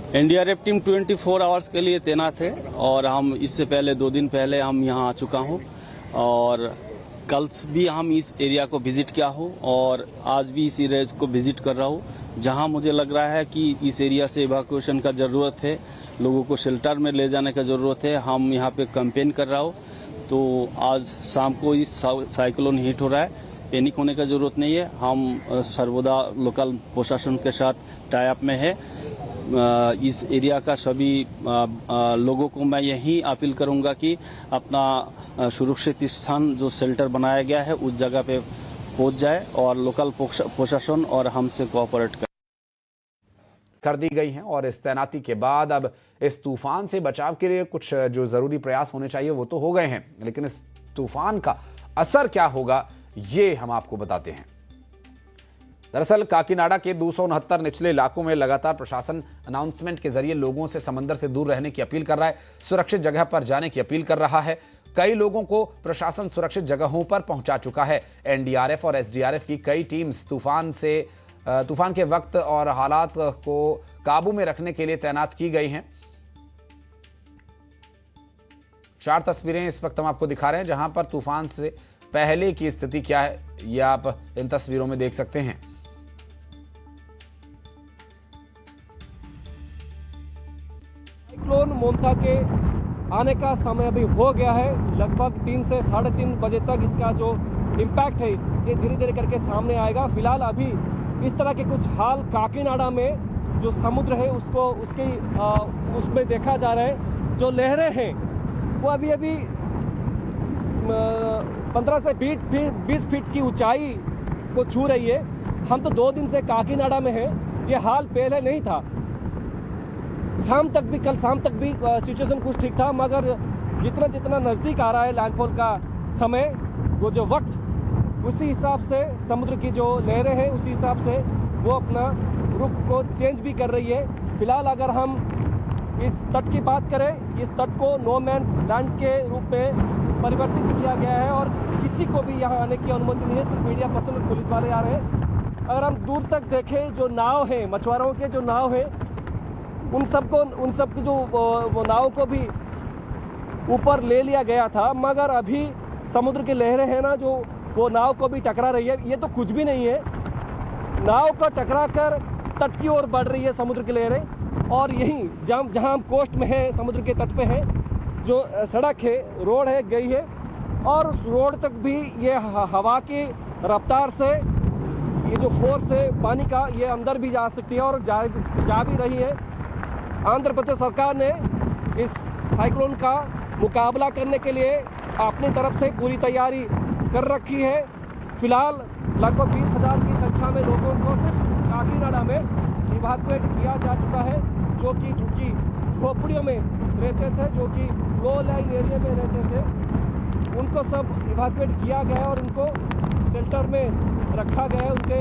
NDRF team 24 hours के लिए तैनात है और हम इससे पहले 2 दिन पहले हम यहाँ आ चुका हूँ और कल भी हम इस एरिया को विजिट किया हूँ और आज भी इस एरिया को विजिट कर रहा हूँ जहाँ मुझे लग रहा है कि इस एरिया से इवैक्यूएशन का ज़रूरत है, लोगों को शेल्टर में ले जाने का ज़रूरत है। हम यहाँ पे कैंपेन कर रहा हूँ। तो आज शाम को इस साइक्लोन हिट हो रहा है, पैनिक होने का ज़रूरत नहीं है। हम सर्वदा लोकल प्रशासन के साथ टाई अप में है। इस एरिया का सभी लोगों को मैं यही अपील करूंगा कि अपना सुरक्षित स्थान जो शेल्टर बनाया गया है उस जगह पे पहुंच जाए और लोकल प्रशासन और हमसे कोऑपरेट कर दी गई हैं। और इस तैनाती के बाद अब इस तूफान से बचाव के लिए कुछ जो जरूरी प्रयास होने चाहिए वो तो हो गए हैं, लेकिन इस तूफान का असर क्या होगा ये हम आपको बताते हैं। दरअसल काकीनाडा के 269 निचले इलाकों में लगातार प्रशासन अनाउंसमेंट के जरिए लोगों से समंदर से दूर रहने की अपील कर रहा है, सुरक्षित जगह पर जाने की अपील कर रहा है। कई लोगों को प्रशासन सुरक्षित जगहों पर पहुंचा चुका है। एनडीआरएफ और एसडीआरएफ की कई टीम्स तूफान के वक्त और हालात को काबू में रखने के लिए तैनात की गई हैं। 4 तस्वीरें इस वक्त हम आपको दिखा रहे हैं जहां पर तूफान से पहले की स्थिति क्या है ये आप इन तस्वीरों में देख सकते हैं। साइक्लोन मोंथा के आने का समय अभी हो गया है। लगभग 3 से 3:30 बजे तक इसका जो इम्पैक्ट है ये धीरे धीरे करके सामने आएगा। फिलहाल अभी इस तरह के कुछ हाल काकीनाडा में जो समुद्र है उसमें देखा जा रहा है। जो लहरें हैं वो अभी 15 से 20 फीट की ऊंचाई को छू रही है। हम तो 2 दिन से काकीनाडा में हैं, ये हाल पहले नहीं था। कल शाम तक भी सिचुएशन कुछ ठीक था, मगर जितना नज़दीक आ रहा है लैंडफॉल का समय, वो जो वक्त, उसी हिसाब से समुद्र की जो लहरें हैं उसी हिसाब से वो अपना रुख को चेंज भी कर रही है। फिलहाल अगर हम इस तट की बात करें, इस तट को नो मैंस लैंड के रूप में परिवर्तित किया गया है और किसी को भी यहाँ आने की अनुमति नहीं है, सिर्फ मीडिया पर्सन और पुलिस वाले आ रहे हैं। अगर हम दूर तक देखें, जो नाव है, मछुआरों के जो नाव है, उन सब की जो नाव को भी ऊपर ले लिया गया था, मगर अभी समुद्र की लहरें हैं ना जो वो नाव को भी टकरा रही है। ये तो कुछ भी नहीं है, नाव को टकरा कर तट की ओर बढ़ रही है समुद्र की लहरें। और यहीं जहां हम कोस्ट में हैं, समुद्र के तट पे हैं, जो सड़क है, रोड है, गई है और उस रोड तक भी ये हवा की रफ्तार से, ये जो फोर्स है पानी का, ये अंदर भी जा सकती है और जा भी रही है। आंध्र प्रदेश सरकार ने इस साइक्लोन का मुकाबला करने के लिए अपनी तरफ से पूरी तैयारी कर रखी है। फिलहाल लगभग 20,000 की संख्या में लोगों को सिर्फ काकीनाडा में इवैक्यूएट किया जा चुका है, जो कि झोपड़ियों में रहते थे, जो कि लो लाइन एरिया में रहते थे, उनको सब इवैक्यूएट किया गया है और उनको शेल्टर में रखा गया है। उनके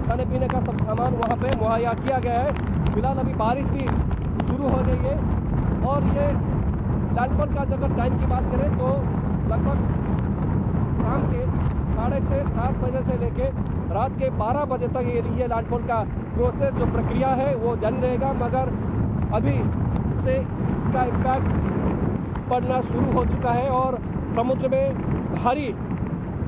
खाने पीने का सब सामान वहाँ पे मुहैया किया गया है। फिलहाल अभी बारिश भी शुरू हो गई है और ये लैंडफॉल का अगर टाइम की बात करें तो लगभग शाम के 6:30-7 बजे से लेके रात के 12 बजे तक ये लैंडफॉल का प्रोसेस, जो प्रक्रिया है वो जारी रहेगा। मगर अभी से इसका इम्पैक्ट पड़ना शुरू हो चुका है और समुद्र में भारी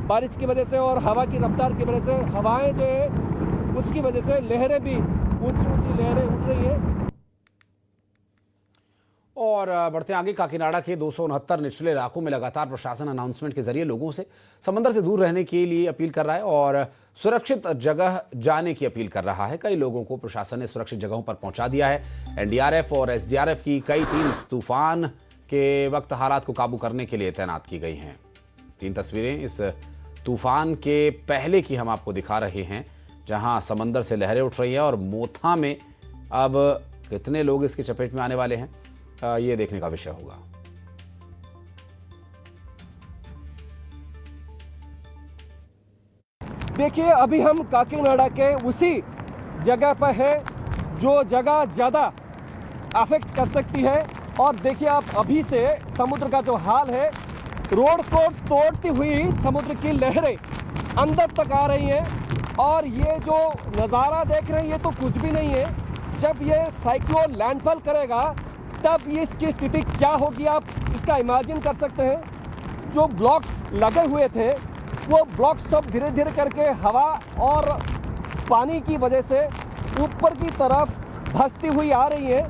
बारिश की वजह से और हवा की रफ्तार की वजह से, हवाएं जो है उसकी वजह से लहरें भी ऊंची लहरें उठ रही है। और बढ़ते आगे, काकीनाडा के 269 निचले इलाकों में लगातार प्रशासन अनाउंसमेंट के जरिए लोगों से समंदर से दूर रहने के लिए अपील कर रहा है और सुरक्षित जगह जाने की अपील कर रहा है। कई लोगों को प्रशासन ने सुरक्षित जगहों पर पहुंचा दिया है। एनडीआरएफ और एसडीआरएफ की कई टीम्स तूफान के वक्त हालात को काबू करने के लिए तैनात की गई हैं। 3 तस्वीरें इस तूफान के पहले की हम आपको दिखा रहे हैं, जहां समंदर से लहरें उठ रही हैं और मोथा में अब कितने लोग इसकी चपेट में आने वाले हैं ये देखने का विषय होगा। देखिए, अभी हम काकीनाडा के उसी जगह पर है जो जगह ज़्यादा अफेक्ट कर सकती है। और देखिए आप, अभी से समुद्र का जो हाल है, रोड को तोड़ती हुई समुद्र की लहरें अंदर तक आ रही हैं और ये जो नज़ारा देख रहे हैं ये तो कुछ भी नहीं है। जब ये साइक्लोन लैंडफॉल करेगा तब इसकी स्थिति क्या होगी, आप इसका इमेजिन कर सकते हैं। जो ब्लॉक्स लगे हुए थे वो ब्लॉक्स सब धीरे धीरे करके हवा और पानी की वजह से ऊपर की तरफ धंसती हुई आ रही है।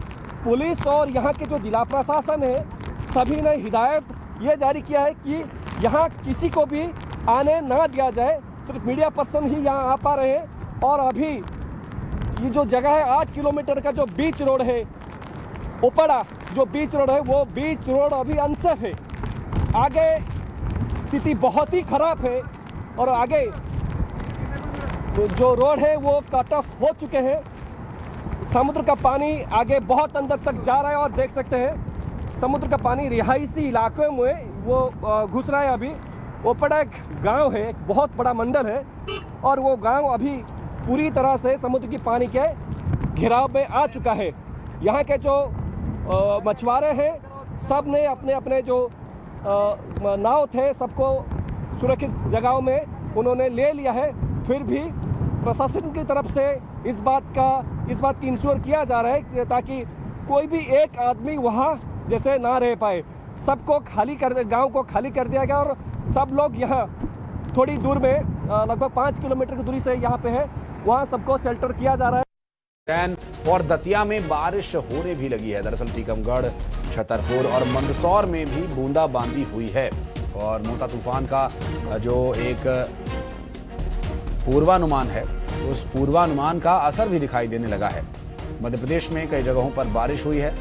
पुलिस और यहाँ के जो जिला प्रशासन है सभी ने हिदायत ये जारी किया है कि यहाँ किसी को भी आने ना दिया जाए, सिर्फ मीडिया पर्सन ही यहाँ आ पा रहे हैं। और अभी ये जो जगह है 8 किलोमीटर का जो बीच रोड है, ओपड़ा जो बीच रोड है, वो बीच रोड अभी अनसेफ है। आगे स्थिति बहुत ही खराब है और आगे जो रोड है वो कट ऑफ हो चुके हैं। समुद्र का पानी आगे बहुत अंदर तक जा रहा है और देख सकते हैं समुद्र का पानी रिहायशी इलाकों में वो घुस रहा है। अभी ओपड़ा एक गांव है, एक बहुत बड़ा मंडल है और वो गांव अभी पूरी तरह से समुद्र की पानी के घेराव में आ चुका है। यहाँ के जो मछुआरे हैं सब ने अपने अपने जो नाव थे सबको सुरक्षित जगहों में उन्होंने ले लिया है। फिर भी प्रशासन की तरफ से इस बात की इंश्योर किया जा रहा है ताकि कोई भी एक आदमी वहाँ जैसे ना रह पाए। सबको गांव को खाली कर दिया गया और सब लोग यहाँ थोड़ी दूर में लगभग 5 किलोमीटर की दूरी से यहाँ पे है, वहाँ सबको शेल्टर किया जा रहा है। उज्जैन और दतिया में बारिश होने भी लगी है। दरअसल टीकमगढ़, छतरपुर और मंदसौर में भी बूंदाबांदी हुई है और मोता तूफान का जो एक पूर्वानुमान है उस पूर्वानुमान का असर भी दिखाई देने लगा है। मध्य प्रदेश में कई जगहों पर बारिश हुई है।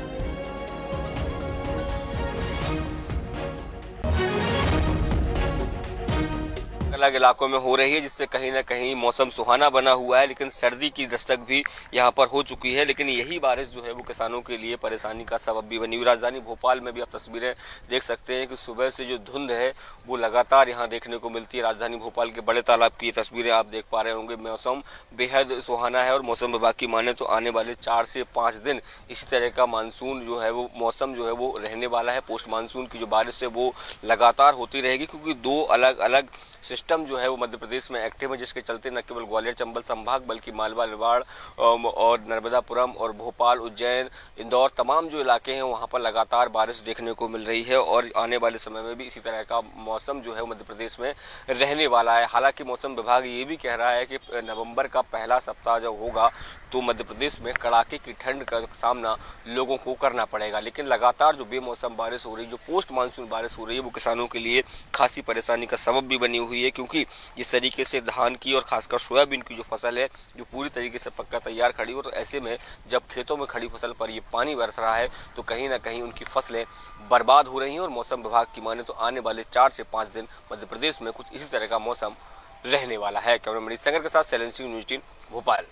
अलग इलाकों में हो रही है जिससे कहीं ना कहीं मौसम सुहाना बना हुआ है, लेकिन सर्दी की दस्तक भी यहाँ पर हो चुकी है। लेकिन यही बारिश जो है वो किसानों के लिए परेशानी का सबब भी बनी हुई। राजधानी भोपाल में भी आप तस्वीरें देख सकते हैं कि सुबह से जो धुंध है वो लगातार यहाँ देखने को मिलती है। राजधानी भोपाल के बड़े तालाब की तस्वीरें आप देख पा रहे होंगे। मौसम बेहद सुहाना है और मौसम विभाग की माने तो आने वाले 4 से 5 दिन इसी तरह का मानसून जो है वो मौसम जो है वो रहने वाला है। पोस्ट मानसून की जो बारिश है वो लगातार होती रहेगी क्योंकि 2 अलग अलग सिस्टम जो है वो मध्य प्रदेश में एक्टिव है, जिसके चलते न केवल ग्वालियर चंबल संभाग बल्कि मालवा निवाड़ और नर्मदापुरम और भोपाल, उज्जैन, इंदौर तमाम जो इलाके हैं वहां पर लगातार बारिश देखने को मिल रही है और आने वाले समय में भी इसी तरह का मौसम जो है मध्य प्रदेश में रहने वाला है। हालांकि मौसम विभाग ये भी कह रहा है कि नवंबर का पहला सप्ताह जब होगा तो मध्य प्रदेश में कड़ाके की ठंड का सामना लोगों को करना पड़ेगा। लेकिन लगातार जो बेमौसम बारिश हो रही है, जो पोस्ट मानसून बारिश हो रही है, वो किसानों के लिए खासी परेशानी का सबब भी बनी हुई है क्योंकि जिस तरीके से धान की और खासकर सोयाबीन की जो फसल है जो पूरी तरीके से पक्का तैयार खड़ी हो, तो ऐसे में जब खेतों में खड़ी फसल पर ये पानी बरस रहा है तो कहीं ना कहीं उनकी फसलें बर्बाद हो रही हैं। और मौसम विभाग की माने तो आने वाले 4 से 5 दिन मध्य प्रदेश में कुछ इसी तरह का मौसम रहने वाला है। कैमरा मैन संगर के साथ शैलेंद्र सिंह, न्यूज़ 18 भोपाल।